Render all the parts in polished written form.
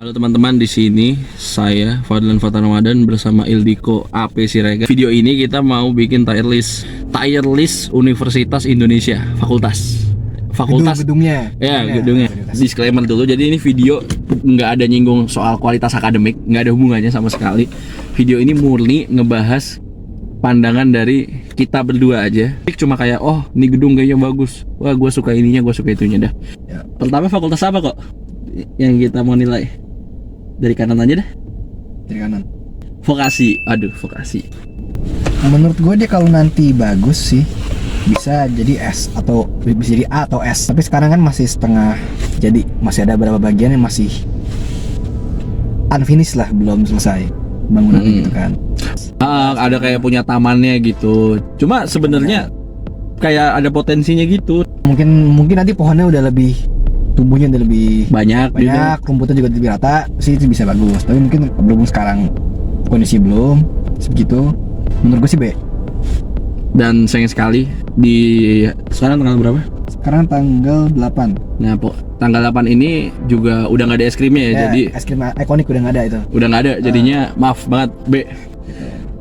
Halo teman-teman, di sini saya Fadlan Fata Ramadan bersama Ildiko AP Siregar. Video ini kita mau bikin tier list Universitas Indonesia, fakultas. Gedungnya. Ya, gedungnya. Disclaimer dulu. Jadi ini video nggak ada nyinggung soal kualitas akademik, nggak ada hubungannya sama sekali. Video ini murni ngebahas pandangan dari kita berdua aja. Cuma kayak, oh ini gedung kayaknya bagus. Wah, gue suka ininya, gue suka itunya dah. Ya. Pertama, fakultas apa kok yang kita mau nilai? Dari kanan aja dah. Dari kanan. Vokasi. Aduh, vokasi. Menurut gue dia kalau nanti bagus sih bisa jadi S atau bisa jadi A atau S. Tapi sekarang kan masih setengah. Jadi masih ada beberapa bagian yang masih unfinished lah, belum selesai bangunan gitu kan. Ada kayak punya tamannya gitu. Cuma sebenarnya kayak ada potensinya gitu. Mungkin nanti pohonnya udah lebih tumbuhnya udah lebih Banyak, rumputnya juga lebih rata sih, itu bisa bagus. Tapi mungkin belum sekarang kondisi belum segitu. Menurut gue sih B. Dan sayang sekali di sekarang tanggal berapa? Sekarang tanggal 8. Nah, tanggal 8 ini juga udah nggak ada es krimnya ya, jadi es krim ikonik udah nggak ada itu. udah nggak ada, jadinya maaf banget B.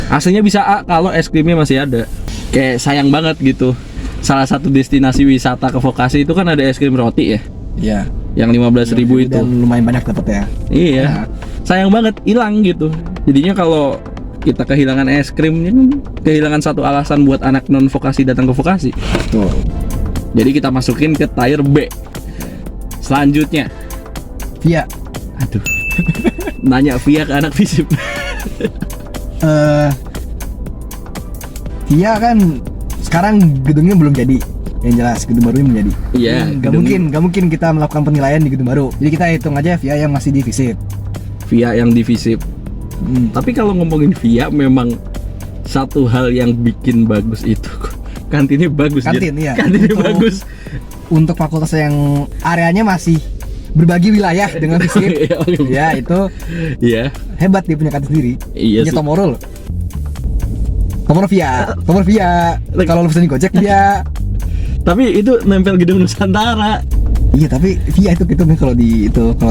Aslinya bisa A kalau es krimnya masih ada. Kayak sayang banget gitu. Salah satu destinasi wisata ke Vokasi itu kan ada es krim roti ya. Iya. Yang 15.000 itu. Dan lumayan banyak dapat ya. Iya. Nah. Sayang banget hilang gitu. Jadinya kalau kita kehilangan es krimnya, kehilangan satu alasan buat anak non vokasi datang ke vokasi. Tuh. Jadi kita masukin ke tier B. Selanjutnya, Via. aduh. Nanya via ke anak FISIP. Via kan sekarang gedungnya belum jadi. Yang jelas gedung barunya menjadi. Iya. Nggak mungkin kita melakukan penilaian di gedung baru. Jadi kita hitung aja via yang masih di FISIP. Via yang di FISIP. Tapi kalau ngomongin via, memang satu hal yang bikin bagus itu kantinnya bagus. Kantin, iya. Kantinnya bagus. Untuk fakultas yang areanya masih berbagi wilayah dengan FISIP. Ya itu. Iya. Hebat dia punya kantin sendiri. Iya Punya sih. Tomorrow loh. Tomorrow via. Kalau lu pesen di Gojek dia. Tapi itu nempel gedung Nusantara. Iya, tapi via itu gitu kalau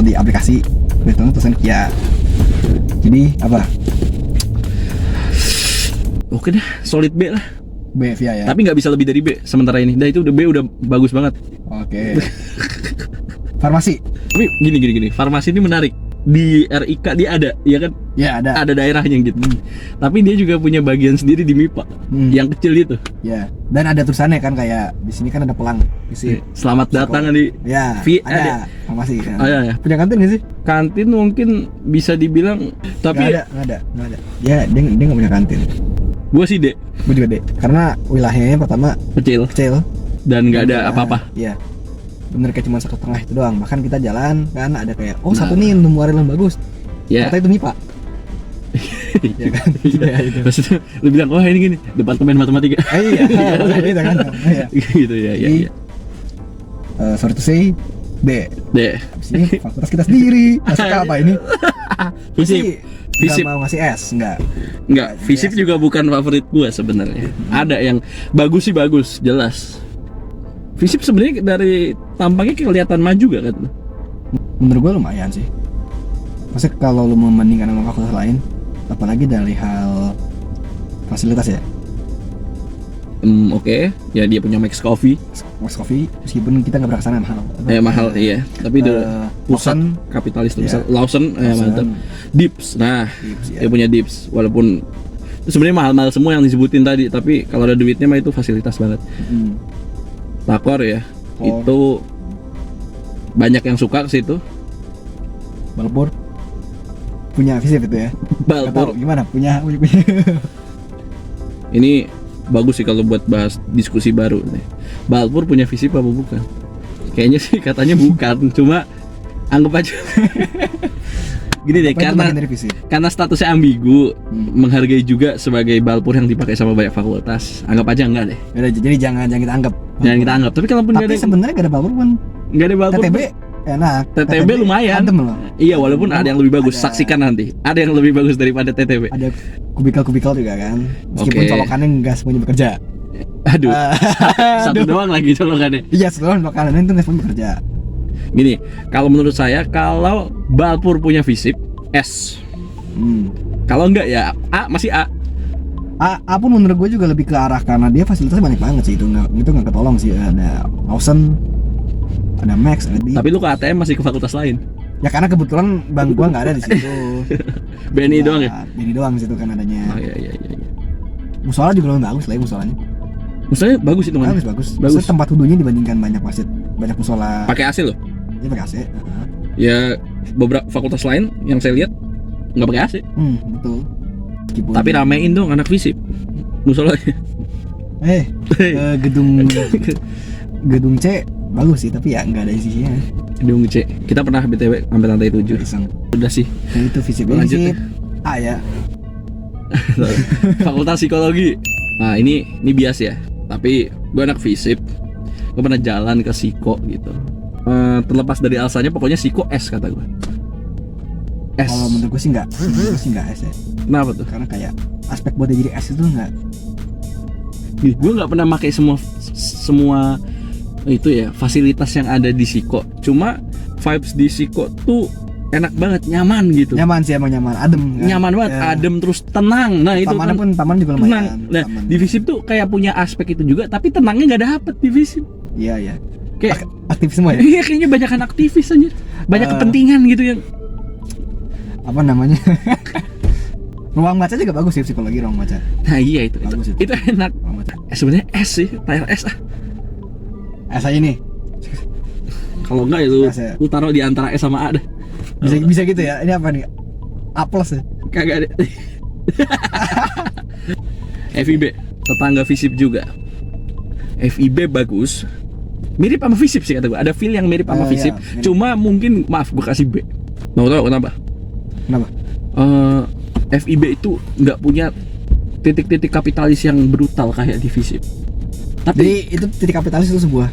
di aplikasi itu tulisan via. Jadi apa? Oke dah, solid B lah. B via ya. Tapi nggak bisa lebih dari B sementara ini. Dah itu udah B udah bagus banget. Oke. Farmasi. Tapi gini. Farmasi ini menarik. Di RIK dia ada, ya kan? Ya ada. Ada daerahnya gitu. Tapi dia juga punya bagian sendiri di MIPA. Yang kecil itu. Ya. Dan ada tulisannya kan kayak di sini kan ada pelang. Isi. Selamat datang di. Ya. Ada. Farmasi kan. Ya. Punya kantin nggak sih? Kantin mungkin bisa dibilang, tapi Nggak ada. Ya dia nggak punya kantin. gue sih D. Gue juga deh. Karena wilayahnya pertama Kecil kecil. dan nggak ada apa-apa. Iya. Bener kayak cuma satu tengah itu doang. Bahkan kita jalan kan ada kayak satu nih nemu area yang bagus. Ya. Ternyata itu MIPA. Iya kan? Iya itu. Terus itu lu bilang, wah ini gini, departemen matematika. Iya, itu kan. Iya. Gitu ya. Sorry to say, B. D. Sini fakultas kita sendiri. Masuk ke apa ini? FISIP. Nggak mau ngasih S, enggak. FISIP juga bukan favorit gua sebenarnya. Ada yang bagus sih, bagus, jelas. FISIP sebenarnya dari tampangnya kelihatan maju gak kan? Menurut gua lumayan sih. Maksudnya kalau lu membandingkan sama fakultas lain, apalagi dari hal fasilitas ya. Oke. Ya dia punya Max Coffee. Max Coffee, meskipun kita nggak pernah kesana mahal. Mahal iya. Tapi pusat Lawson, kapitalis iya. besar. Lawson, mantap. Dips. Nah, Dips, dia punya Dips. Walaupun sebenarnya mahal-mahal semua yang disebutin tadi, tapi kalau ada duitnya mah itu fasilitas banget. Takor ya. Itu banyak yang suka ke situ. Balpur punya FISIP itu ya. Balpur gimana? Punya. ini bagus sih kalau buat bahas diskusi baru nih. Balpur punya FISIP apa bukan? Kayaknya sih katanya bukan, cuma anggap aja. Gini deh, karena statusnya ambigu, menghargai juga sebagai Balpur yang dipakai sama banyak fakultas. Anggap aja enggak deh. Jadi jangan kita anggap. Jangan kita anggap. Tapi kalaupun tapi sebenarnya gak ada Balpur pun. Nggak ada Balpur. TTB enak. TTB lumayan. Loh. Iya, walaupun ada yang lebih bagus. Saksikan nanti. Ada yang lebih bagus daripada TTB. Ada kubikel juga kan. Meskipun colokannya nggak semuanya bekerja. Aduh. Satu doang lagi colokannya. Iya, satu doang colokannya itu nggak semuanya bekerja. Gini, kalau menurut saya kalau Balpur punya FISIP S. Kalau enggak ya A, masih A. A pun menurut gue juga lebih ke arah karena dia fasilitasnya banyak banget sih, itu nggak ketolong sih. Ada Lawson, ada Max, ada D. Tapi lu ke ATM masih ke fakultas lain. Ya karena kebetulan bang gua nggak ada di situ. BNI doang ya? BNI doang di situ kan adanya. Oh iya. Musola juga lebih bagus lah ya musolanya. Musolanya bagus itu kan? Bagus. Maksudnya tempat wudhunya dibandingkan banyak masjid, banyak musola. Pakai AC loh? Iya pakai AC. Ya beberapa fakultas lain yang saya lihat nggak pakai AC. Betul. Meskipun tapi ramein dong anak FISIP musolanya. Gedung C bagus sih, tapi ya nggak ada isinya. Gedung C kita pernah BTW sampai lantai 7. Udah sih. Nah, itu FISIP. Lanjut. A ya. Fakultas Psikologi. Nah ini bias ya. Tapi gue anak FISIP. Gue pernah jalan ke Psiko gitu. Terlepas dari alasannya, pokoknya Psiko S kata gue. S. Kalau menurut gue sih nggak S ya. Kenapa tuh? Karena kayak aspek buat dia jadi S itu nggak. Gue nggak pernah pakai semua itu ya fasilitas yang ada di Psiko. Cuma vibes di Psiko tuh enak banget, nyaman gitu. Nyaman sih, emang nyaman, adem kan? Nyaman banget, ya. Adem terus tenang. Nah itu tamannya kan, taman juga lumayan. Tenang. Nah di FISIP tuh kayak punya aspek itu juga, tapi tenangnya nggak dapet di FISIP. Iya. Kayak aktivis semua ya? Iya kayaknya banyakan aktivis aja, banyak kepentingan gitu yang apa namanya? Ruang baca juga bagus sih, psikologi ruang baca. Nah iya itu enak. Sebenarnya S sih, tier S ah. S aja nih. Kalau enggak ya lu taruh di antara S sama A dah. Bisa gitu ya. Ini apa nih? A plus ya? Kagak ada. FIB, tetangga FISIP juga. FIB bagus. Mirip sama FISIP sih kata gue. Ada feel yang mirip sama FISIP. Ya, cuma mungkin maaf gue kasih B. Mau tahu kenapa? Kenapa? FIB itu nggak punya titik-titik kapitalis yang brutal kayak di FISIP. Tapi jadi itu titik kapitalis itu sebuah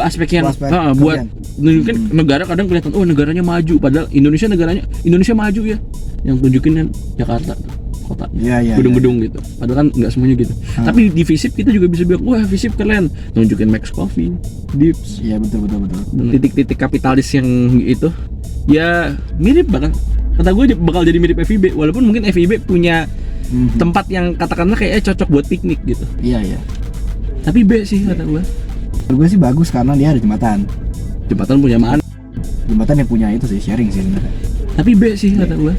aspek yang buat nunjukin negara kadang kelihatan negaranya maju, padahal Indonesia maju ya. Yang tunjukin kan Jakarta kota, gedung-gedung gitu. Padahal kan nggak semuanya gitu. Tapi di FISIP kita juga bisa bilang wah FISIP keren, nunjukin Max Coffee, Dips. Iya betul. Titik-titik kapitalis yang itu ya mirip banget. Kata gue bakal jadi mirip FIB, walaupun mungkin FIB punya tempat yang katakanlah kayak cocok buat piknik gitu. Iya. Tapi B sih kata gue. Gue sih bagus karena dia ada jembatan. Jembatan punya mana? Jembatan yang punya itu sih sharing sih sebenarnya. Tapi B sih kata gue.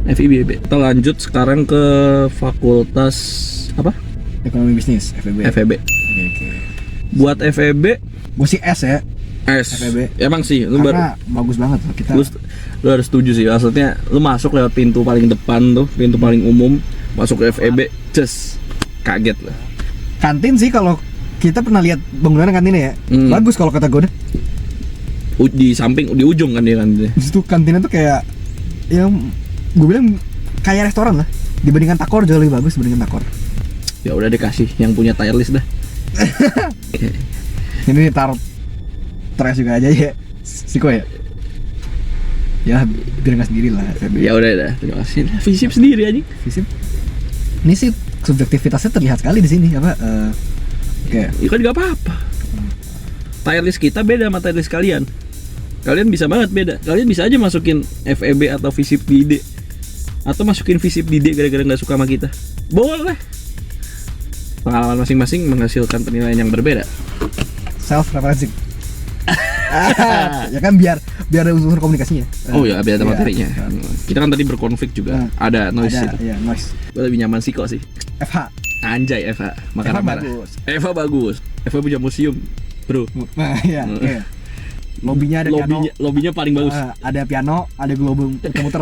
FIB B. Kita lanjut sekarang ke fakultas apa? Ekonomi bisnis, FEB. Oke. Buat FEB, gue sih S ya. S. FEB. Emang sih, karena bagus banget kita. Lu harus setuju sih, maksudnya lu masuk lewat pintu paling depan tuh, pintu paling umum, masuk ke FEB, kaget lah. Kantin sih kalau kita pernah lihat bangunan kantinnya ya, bagus kalau kata gue deh. Di samping, di ujung kan dia kantinnya. Di situ kantinnya tuh kayak, yang gue bilang kayak restoran lah. Dibandingkan Takor jauh lebih bagus dibandingkan Takor. Ya udah dikasih yang punya tier list dah. Ini taruh trash juga aja ya, Psiko ya. Ya biar nggak sendiri lah. Ya udah dah, terima kasih. FISIP sendiri aja. FISIP. Ini sih subjektivitasnya terlihat sekali di sini apa? Kayak. Ya kan nggak apa-apa. Tier list kita beda sama tier list kalian. Kalian bisa banget beda. Kalian bisa aja masukin FEB atau FISIP di D, atau masukin FISIP di D gara-gara nggak suka sama kita. Boleh. Pengalaman masing-masing menghasilkan penilaian yang berbeda. Self referencing. Ya kan biar ada unsur komunikasinya. Oh ya, biar ada materinya. Kita kan tadi berkonflik juga. Ada noise itu. Iya, noise. Gue lebih nyaman Psiko sih. FH. Anjay FH. Makanan merah. FH bagus. FH punya museum, bro. Nah, iya. Lobbynya ada piano. Lobbynya paling bagus. Ada piano, ada gelombang muter-muter.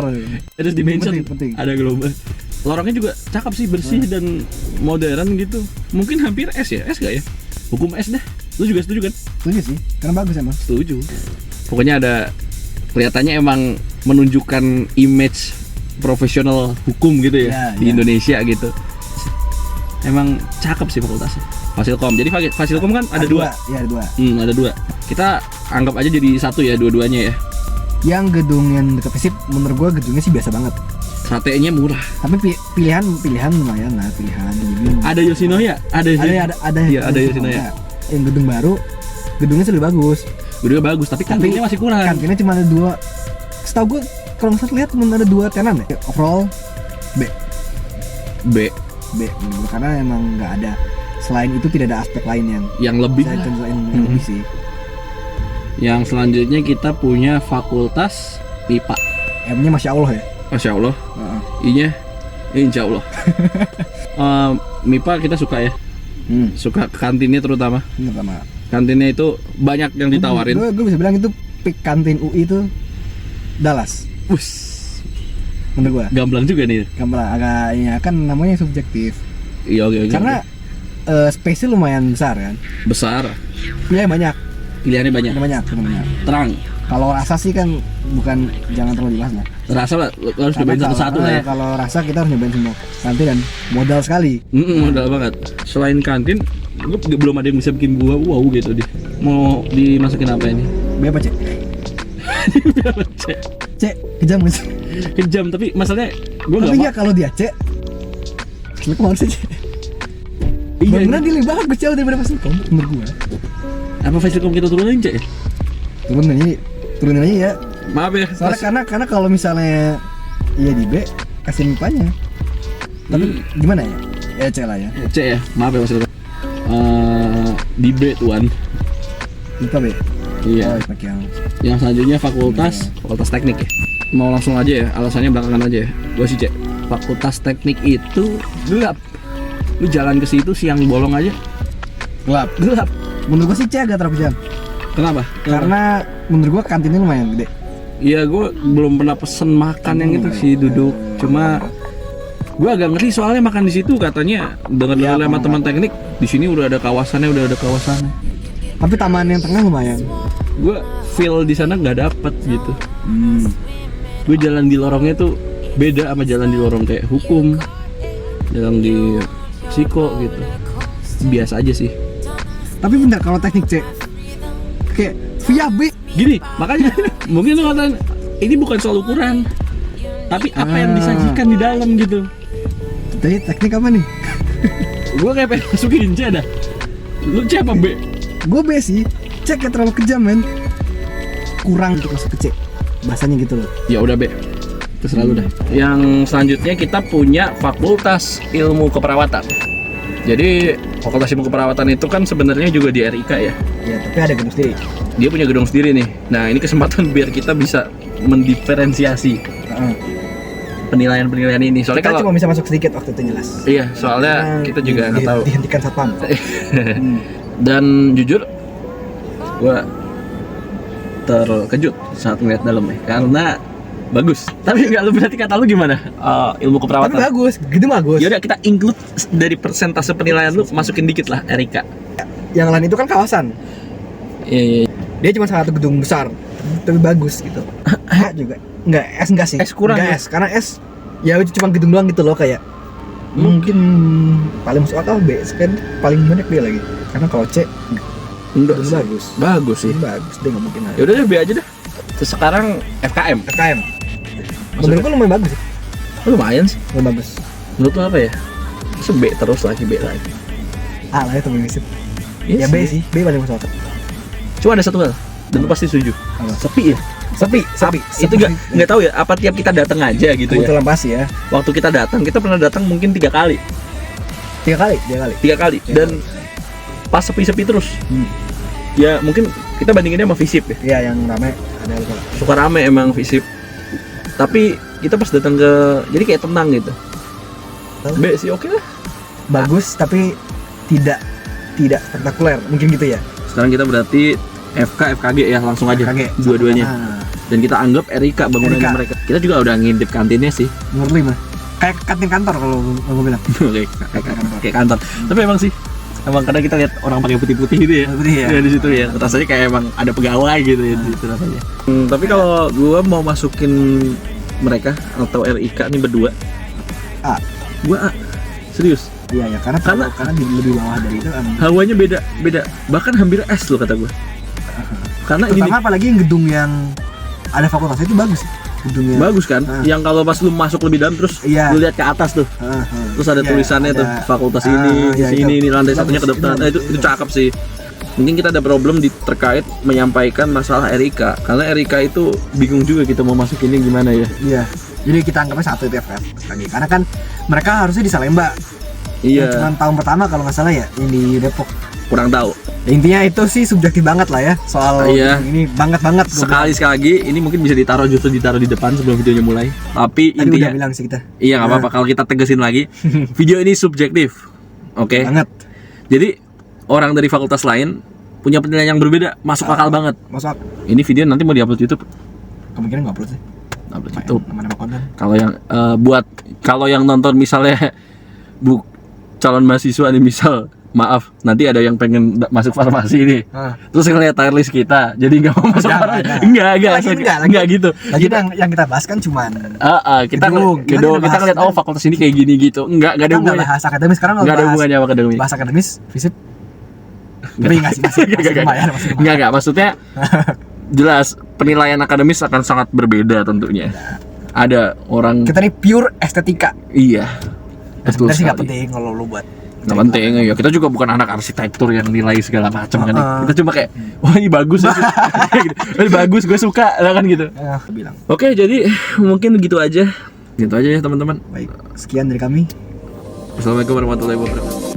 Terus dimension. Penting. Ada gelombang. Lorongnya juga cakep sih, bersih dan modern gitu. Mungkin hampir S ya? S gak ya? Hukum S dah. Lu juga setuju kan? Setuju sih, karena bagus emang. Setuju. Pokoknya ada, kelihatannya emang menunjukkan image profesional hukum gitu ya, di Indonesia gitu. Emang cakep sih fakultasnya. Fasilkom. Jadi Fasilkom kan ada dua. Iya, ada dua. Ada dua. Kita anggap aja jadi satu ya, dua-duanya ya. Yang gedung yang dekat FISIP menurut gua gedungnya sih biasa banget. Satenya murah. Tapi pilihan lumayan lah, pilihan. Jadi ada Yoshinoya, ada Yoshinoya. Yoshinoya. Yang gedung baru, gedungnya sih lebih bagus. Gedungnya bagus, tapi kantinnya masih kurang. Kantinnya cuma ada 2. Setahu gue kalau nggak salah lihat cuma ada 2 tenan ya. Overall B karena emang nggak ada, selain itu tidak ada aspek lain yang lebih saya lah. contohin yang lebih sih. Yang selanjutnya kita punya fakultas MIPA. M-nya Masya Allah ya. Masya Allah. I-nya Insya Allah. MIPA kita suka ya. Suka kantinnya terutama. Kantinnya itu banyak yang ditawarin. Gue bisa bilang itu pick kantin UI itu Dallas. Menurut gua. Gamblang juga nih. Gamblang agak ya kan namanya subjektif. Iya oke. Karena space-nya lumayan besar kan. Besar. Pilihannya banyak. Terang. Kalau rasa sih kan bukan, jangan terlalu jelas lah. Rasa lah, lo harus nyobain satu-satu lah ya. Kalau rasa kita harus nyobain semua. Kantin dan modal sekali. Modal banget. Selain kantin, gue belum ada yang bisa bikin gua wow gitu deh. Mau dimasukin apa ini? B apa C? C, kejam guys. Kejam, tapi masalahnya gue tapi ya kalau dia C, lu kemana sih C? Bangunan dia lebih bagus jauh daripada Fasilkom menurut gua. Apa Fasilkom kita turunin C ya? Turunin aja ya. Maaf ya. Soalnya karena kalau misalnya iya di B, kasih MIPA-nya. Tapi gimana ya? Ya C lah ya. C ya. Maaf ya Fasilkom. Di B tuan. MIPA B. Iya. Yang selanjutnya fakultas teknik ya. Mau langsung aja ya, alasannya belakangan aja ya. Gua sih C. Fakultas teknik itu gelap. Lu jalan ke situ siang bolong aja gelap. Menurut gua sih C agak terlalu kejam. Kenapa? Karena menurut gua kantinnya lumayan gede. Iya, gua belum pernah pesen makan yang itu sih, duduk. Cuma gua agak ngeri soalnya makan di situ katanya dengar sama teman teknik di sini udah ada kawasannya. Tapi taman yang tengah lumayan. Gue feel di sana nggak dapet gitu. Gue jalan di lorongnya tuh beda sama jalan di lorong kayak hukum, jalan di psiko gitu. Biasa aja sih. Tapi bentar, kalau teknik C kayak via B gini, makanya mungkin lo kata ini bukan soal ukuran, tapi apa yang disajikan di dalam gitu. Jadi teknik apa nih? Gue kayak pengen masukin C dah. Lu C apa B? Gue B sih. C kayak terlalu kejam men. Kurang untuk masuk ke C. Bahasanya gitu loh. Ya udah B. Terserah lu dah. Yang selanjutnya kita punya Fakultas Ilmu Keperawatan. Jadi Fakultas Ilmu Keperawatan itu kan sebenarnya juga di RIK ya. Iya, tapi ada gedung sendiri. Dia punya gedung sendiri nih. Nah, ini kesempatan biar kita bisa mendiferensiasi penilaian ini. Soalnya kita kalau cuma bisa masuk sedikit waktu itu jelas. Iya, soalnya kita juga nggak tahu. Dihentikan satpam. Dan jujur, gua terkejut saat ngeliat dalamnya karena bagus. Tapi nggak, lu berarti kata lu gimana? Ilmu keperawatan. Tapi bagus, gitu bagus. Yaudah kita include dari persentase penilaian lu, masukin dikit lah RIK. Yang lain itu kan kawasan. Iya. Dia cuma satu gedung besar, tapi bagus gitu. A juga. Enggak sih. S kurang. Enggak S, karena S ya cuma gedung doang gitu loh kayak. Mungkin paling masuk akal B, kan paling banyak B lagi. Karena kalau C enggak sih. Bagus sih. Bagus, dia nggak mungkin ada. Yaudah deh B aja dah. Terus sekarang FKM. Menurut gua lumayan bagus sih. Lumayan sih. Lumayan bagus. Menurut lu apa ya? Masa B terus lagi. A lah itu prinsip. Iya Ya B sih, B paling masuk akal. Cuma ada satu hal, dan lu pasti setuju. Sepi ya? Sepi. Itu nggak tahu ya, apa tiap kita datang aja gitu ya? Kebetulan pasti ya. Waktu kita datang, kita pernah datang mungkin 3 kali. 3 kali. Dan pas sepi-sepi terus. Ya mungkin kita bandinginnya sama Visip ya. Iya, yang ramai ada lupa. Suka rame emang Visip. Tapi kita pas datang ke, jadi kayak tenang gitu. B sih oke lah. Bagus tapi tidak spektakuler, mungkin gitu ya. Sekarang kita berarti FK, FKG ya, langsung aja FKG, dua-duanya. Dan kita anggap RIK bangunannya mereka. Kita juga udah ngintip kantinnya sih. Menurut lu gimana? Kayak kantin kantor kalau gue bilang. kayak kantor. Tapi emang sih, emang kadang kita lihat orang pakai putih-putih gitu ya. Ya di situ ya. Rasanya kayak emang ada pegawai gitu ya di situ rasanya. Tapi kalau gua mau masukin mereka atau RIK nih berdua, A. Gua A. Serius. Iya ya, karena di lebih bawah dari itu hawanya beda. Bahkan hampir S loh kata gua. Karena ini apalagi gedung yang ada fakultasnya itu bagus sih. Gedungnya bagus kan? Yang kalau pas lu masuk lebih dalam terus lu lihat ke atas tuh. Terus ada tulisannya tuh fakultas ini, di sini ini lantai satunya kedokteran. Itu cakep sih. mungkin kita ada problem terkait menyampaikan masalah Erika, karena Erika itu bingung juga kita mau masukinnya gimana ya. Iya. Jadi kita anggapnya satu itu FF lagi. Karena kan mereka harusnya di Salemba. Iya. Cuma tahun pertama kalau nggak salah ya yang di Depok. Kurang tahu. Intinya itu sih subjektif banget lah ya soal Iya. ini banget. Sekali lagi ini mungkin bisa ditaruh di depan sebelum videonya mulai. Tapi Tadi intinya udah bilang sih kita. iya nggak apa-apa kalau kita tegesin lagi. Video ini subjektif. Oke. Banget. Jadi orang dari fakultas lain punya penilaian yang berbeda, masuk akal banget. Masuk. Ini video nanti mau diupload YouTube. Kemungkinan nggak upload sih. Upload YouTube. Nama-nama konten. Kalau yang nonton misalnya calon mahasiswa nih misal, maaf nanti ada yang pengen masuk farmasi nih. Terus ngeliat tier list kita, jadi nggak mau masuk farmasi. Enggak gitu. Lagi yang kita bahas kan cuman kita ngeliat fakultas ini kayak gini gitu. Enggak ada hubungannya. Bahas akademis sekarang Enggak ada hubungannya sama akademis. Bahas akademis, fisip. Tapi masih lumayan. Enggak, maksudnya jelas penilaian akademis akan sangat berbeda tentunya. Ada orang kita nih pure estetika. Iya. Betul sih nggak sekali. penting kalau lu buat. Nggak penting ya. Kita juga bukan anak arsitektur yang nilai segala macam kan. Kita cuma kayak, wah ini bagus ya. Ini bagus, gue suka lah kan gitu. Bilang. Oke, jadi mungkin gitu aja. Gitu aja ya teman-teman. Baik, sekian dari kami. Assalamualaikum warahmatullahi wabarakatuh.